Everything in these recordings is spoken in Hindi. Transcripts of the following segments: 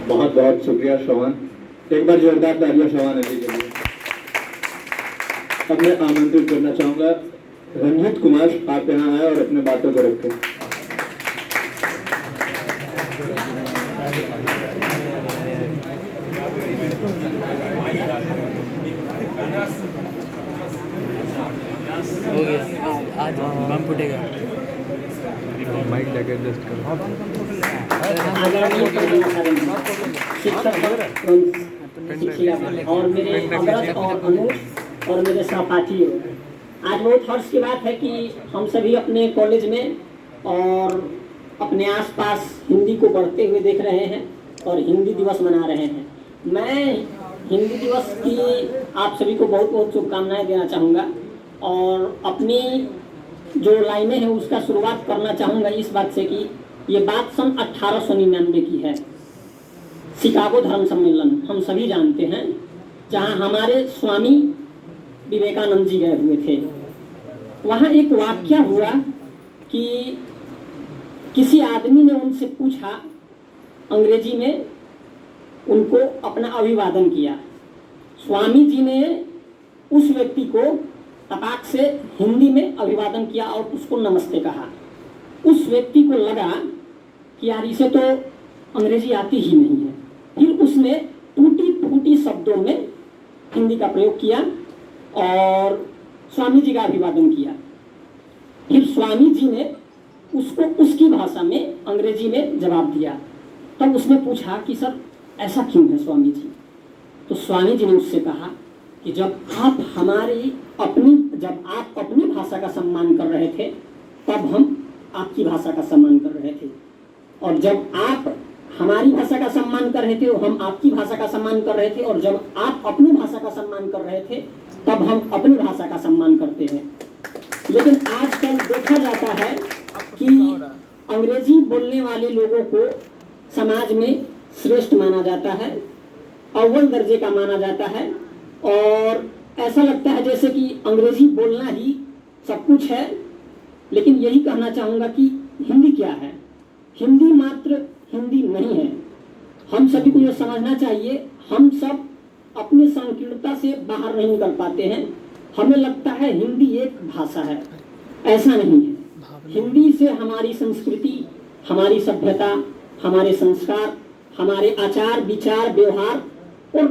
बहुत बहुत शुक्रिया श्रवण। एक बार जोरदार तालियां श्रवण अली के लिए। अब मैं आमंत्रित करना चाहूंगा रंजीत कुमार, आप यहाँ आए और अपने बातों को रखें। हो गया, आज बम फूटेगा। माइक जाके एडजस्ट करो। और मेरे अमृत और अनूप और मेरे सहपाठियों, आज बहुत हर्ष की बात है कि हम सभी अपने कॉलेज में और अपने आसपास हिंदी को बढ़ते हुए देख रहे हैं और हिंदी दिवस मना रहे हैं। मैं हिंदी दिवस की आप सभी को बहुत बहुत शुभकामनाएं देना चाहूँगा और अपनी जो लाइनें हैं उसका शुरुआत करना चाहूँगा इस बात से कि ये बात सन 1899 की है। शिकागो धर्म सम्मेलन हम सभी जानते हैं, जहाँ हमारे स्वामी विवेकानंद जी गए हुए थे। वहाँ एक वाक्य हुआ कि किसी आदमी ने उनसे पूछा, अंग्रेजी में उनको अपना अभिवादन किया। स्वामी जी ने उस व्यक्ति को तपाक से हिंदी में अभिवादन किया और उसको नमस्ते कहा। उस व्यक्ति को लगा कि यार इसे तो अंग्रेजी आती ही नहीं है। फिर उसने टूटी फूटी शब्दों में हिंदी का प्रयोग किया और स्वामी जी का अभिवादन किया। फिर स्वामी जी ने उसको उसकी भाषा में अंग्रेजी में जवाब दिया। तब उसने पूछा कि सर ऐसा क्यों है स्वामी जी? तो स्वामी जी ने उससे कहा कि जब आप अपनी भाषा का सम्मान कर रहे थे तब हम आपकी भाषा का सम्मान कर रहे थे, और जब आप हमारी भाषा का सम्मान कर रहे थे तो हम आपकी भाषा का सम्मान कर रहे थे, और जब आप अपनी भाषा का सम्मान कर रहे थे तब हम अपनी भाषा का सम्मान करते हैं। लेकिन आजकल देखा जाता है कि अंग्रेजी बोलने वाले लोगों को समाज में श्रेष्ठ माना जाता है, अव्वल दर्जे का माना जाता है, और ऐसा लगता है जैसे कि अंग्रेजी बोलना ही सब कुछ है। लेकिन यही कहना चाहूँगा कि हिंदी क्या है? हिंदी मात्र हिंदी नहीं है। हम सभी को यह समझना चाहिए, हम सब अपनी संकीर्णता से बाहर नहीं निकल पाते हैं। हमें लगता है हिंदी एक भाषा है, ऐसा नहीं है। हिंदी से हमारी संस्कृति, हमारी सभ्यता, हमारे संस्कार, हमारे आचार विचार व्यवहार और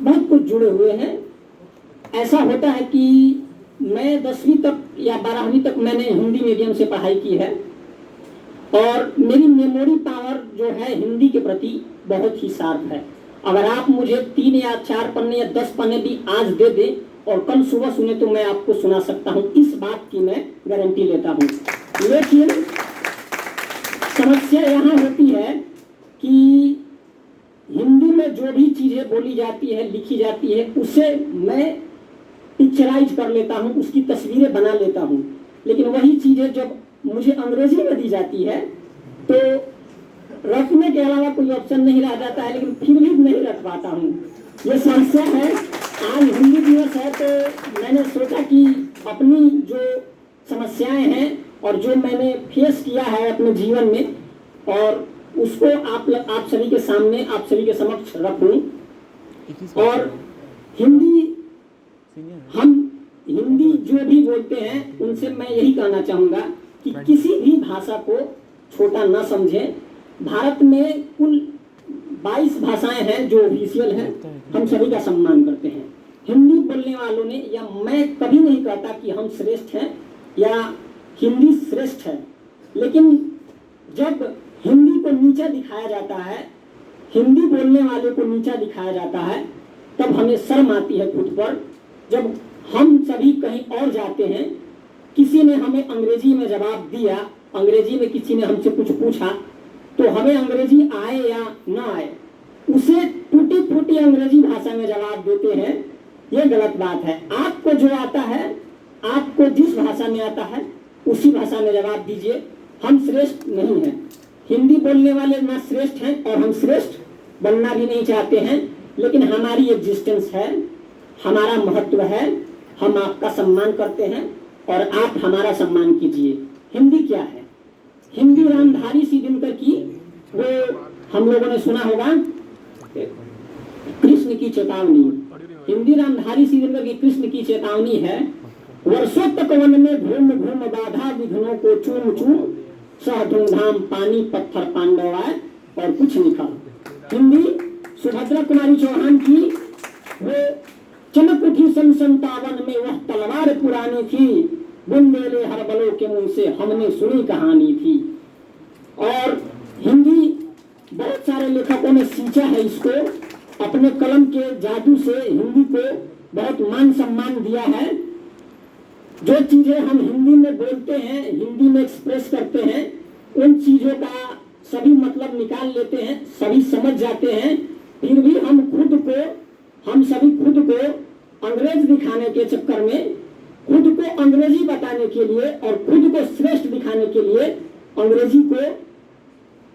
बहुत कुछ जुड़े हुए हैं। ऐसा होता है कि मैं 10वीं तक या 12वीं तक मैंने हिंदी मीडियम से पढ़ाई की है और मेरी मेमोरी पावर जो है हिंदी के प्रति बहुत ही शार्प है। अगर आप मुझे 3 या 4 पन्ने या 10 पन्ने भी आज दे दें और कल सुबह सुने तो मैं आपको सुना सकता हूँ, इस बात की मैं गारंटी लेता हूँ। लेकिन समस्या यहाँ होती है कि हिंदी में जो भी चीज़ें बोली जाती है, लिखी जाती है, उसे मैं पिक्चराइज कर लेता हूँ, उसकी तस्वीरें बना लेता हूँ। लेकिन वही चीज़ें जब मुझे अंग्रेजी में दी जाती है तो रखने के अलावा कोई ऑप्शन नहीं रह जाता है, लेकिन फिर भी नहीं रख पाता हूँ। ये समस्या है। आज हिंदी दिवस है तो मैंने सोचा कि अपनी जो समस्याएं हैं और जो मैंने फेस किया है अपने जीवन में, और उसको आप सभी के सामने, आप सभी के समक्ष रखूं। और हम हिंदी जो भी बोलते हैं उनसे मैं यही कहना चाहूँगा कि किसी भी भाषा को छोटा न समझें। भारत में कुल 22 भाषाएं हैं जो ऑफिशियल हैं, हम सभी का सम्मान करते हैं। हिंदी बोलने वालों ने, या मैं कभी नहीं कहता कि हम श्रेष्ठ हैं या हिंदी श्रेष्ठ है, लेकिन जब हिंदी को नीचा दिखाया जाता है, हिंदी बोलने वाले को नीचा दिखाया जाता है, तब हमें शर्म आती है खुद पर। जब हम सभी कहीं और जाते हैं, किसी ने हमें अंग्रेजी में जवाब दिया, अंग्रेजी में किसी ने हमसे कुछ पूछा, तो हमें अंग्रेजी आए या ना आए, उसे टूटी फूटी अंग्रेजी भाषा में जवाब देते हैं। ये गलत बात है। आपको जो आता है, आपको जिस भाषा में आता है उसी भाषा में जवाब दीजिए। हम श्रेष्ठ नहीं हैं, हिंदी बोलने वाले ना श्रेष्ठ हैं और हम श्रेष्ठ बनना भी नहीं चाहते हैं, लेकिन हमारी एग्जिस्टेंस है, हमारा महत्व है। हम आपका सम्मान करते हैं और आप हमारा सम्मान कीजिए। हिंदी क्या है? हिंदी रामधारी सी दिनकर की, वो हम लोगों ने सुना होगा कृष्ण की चेतावनी, हिंदी रामधारी सिंह की कृष्ण की चेतावनी है, वर्षों तक वन में घूम घूम बाधा विघ्नों को चूम चूम, सह धूमधाम पानी पत्थर पांडवाए और कुछ निकल। हिंदी सुभद्रा कुमारी चौहान की, वो चमक उठी सन 57 में, वह तलवार पुरानी थी, बुंदेले हर बलों के मुंह से हमने सुनी कहानी थी। और हिंदी बहुत सारे लेखकों ने सींचा है इसको, अपने कलम के जादू से हिंदी को बहुत मान सम्मान दिया है। जो चीजें हम हिंदी में बोलते हैं, हिंदी में एक्सप्रेस करते हैं, उन चीजों का सभी मतलब निकाल लेते हैं, सभी समझ जाते हैं, फिर भी हम सभी खुद को अंग्रेज दिखाने के चक्कर में, खुद को अंग्रेजी बताने के लिए और खुद को श्रेष्ठ दिखाने के लिए अंग्रेजी को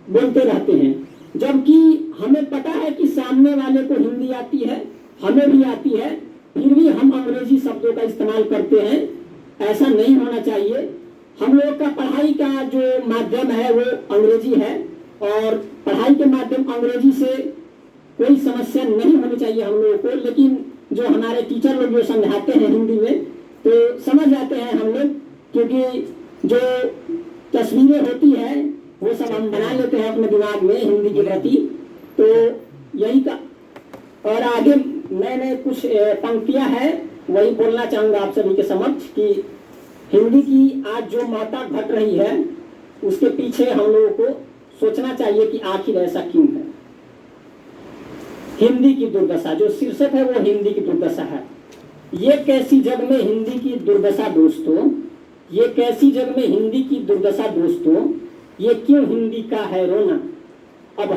बोलते रहते हैं, जबकि हमें पता है कि सामने वाले को हिंदी आती है, हमें भी आती है, फिर भी हम अंग्रेजी शब्दों का इस्तेमाल करते हैं। ऐसा नहीं होना चाहिए। हम लोग का पढ़ाई का जो माध्यम है वो अंग्रेजी है, और पढ़ाई के माध्यम अंग्रेजी से कोई समस्या नहीं होनी चाहिए हम लोगों को, लेकिन जो हमारे टीचर लोग जो समझाते हैं हिंदी में तो समझ जाते हैं हम लोग, क्योंकि जो तस्वीरें होती है वो सब हम बना लेते हैं अपने दिमाग में हिंदी के प्रति। तो यही का, और आगे मैंने कुछ पंक्तियां हैं वही बोलना चाहूंगा आप सभी के समक्ष कि हिंदी की आज जो महत्ता घट रही है उसके पीछे हम लोगों को सोचना चाहिए कि आखिर ऐसा क्यों है। हिंदी की दुर्दशा, जो शीर्षक है वो हिंदी की दुर्दशा है। ये कैसी जग में हिंदी की दुर्दशा दोस्तों, ये कैसी जग में हिंदी की दुर्दशा दोस्तों, ये क्यों हिंदी का है रोना। अब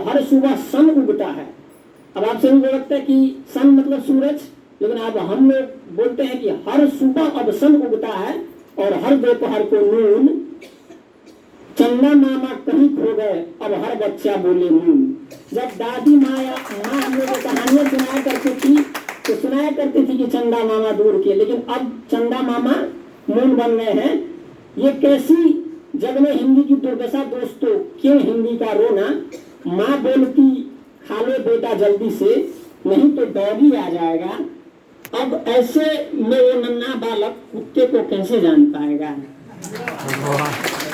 हर सुबह सन उगता है। अब आप सभी को लगता है कि सन मतलब सूरज, लेकिन अब हम लोग बोलते हैं कि हर सुबह अब सन उगता है और हर दोपहर को नून, चंदा मामा कहीं खो गए अब हर बच्चा बोले नून। जब दादी माँ हम लोग को कहानियां सुनाया करती थी तो सुनाया करती थी कि चंदा मामा दूर के, लेकिन अब चंदा मामा नून बन गए हैं। ये कैसी जग में हिंदी की दुर्दशा दोस्तों, क्यों हिंदी का रोना। माँ बोलती खा लो बेटा जल्दी से, नहीं तो डॉगी आ जाएगा। अब ऐसे में वो नन्हा बालक कुत्ते को कैसे जान पाएगा।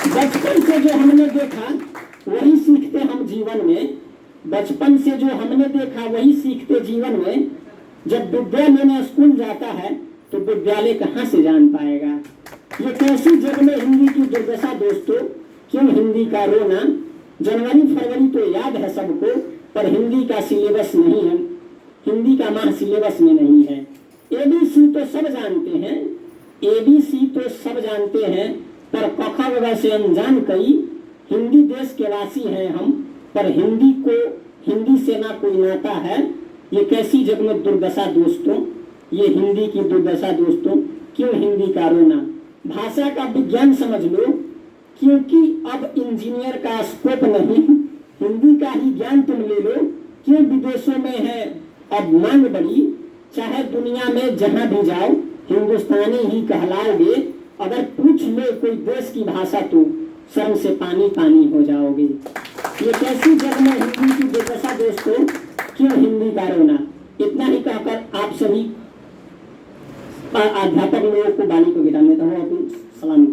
बचपन से जो हमने देखा वही सीखते हम जीवन में, बचपन से जो हमने देखा वही सीखते जीवन में। जब विद्यालय में स्कूल जाता है तो विद्यालय कहाँ से जान पाएगा। ये कैसी जग में हिंदी की दुर्दशा दोस्तों, क्यों हिंदी का रोना। जनवरी फरवरी तो याद है सबको, पर हिंदी का सिलेबस नहीं है, हिंदी का माह सिलेबस में नहीं है। ABC तो सब जानते हैं, ABC तो सब जानते हैं, पर क ख ग से अनजान कई। हिंदी देश के वासी हैं हम, पर हिंदी से ना कोई नाता है। ये कैसी जग में दुर्दशा दोस्तों, ये हिंदी की दुर्दशा दोस्तों, क्यों हिंदी का रोना। भाषा का विज्ञान समझ लो, क्योंकि अब इंजीनियर का स्कोप नहीं, हिंदी का ही ज्ञान तुम ले लो। क्यों विदेशों में है अब मांग बड़ी, चाहे दुनिया में जहां भी जाओ हिंदुस्तानी ही कहलाओगे। अगर पूछ लो कोई देश की भाषा तो शर्म से पानी पानी हो जाओगे। ये कैसी जग में हिंदी की दुर्दशा दोस्तों, क्यों हिंदी का रोना। इतना ही कहकर आप सभी अध्यापक लोगों को बानी को विदा देता हूँ। सलाम।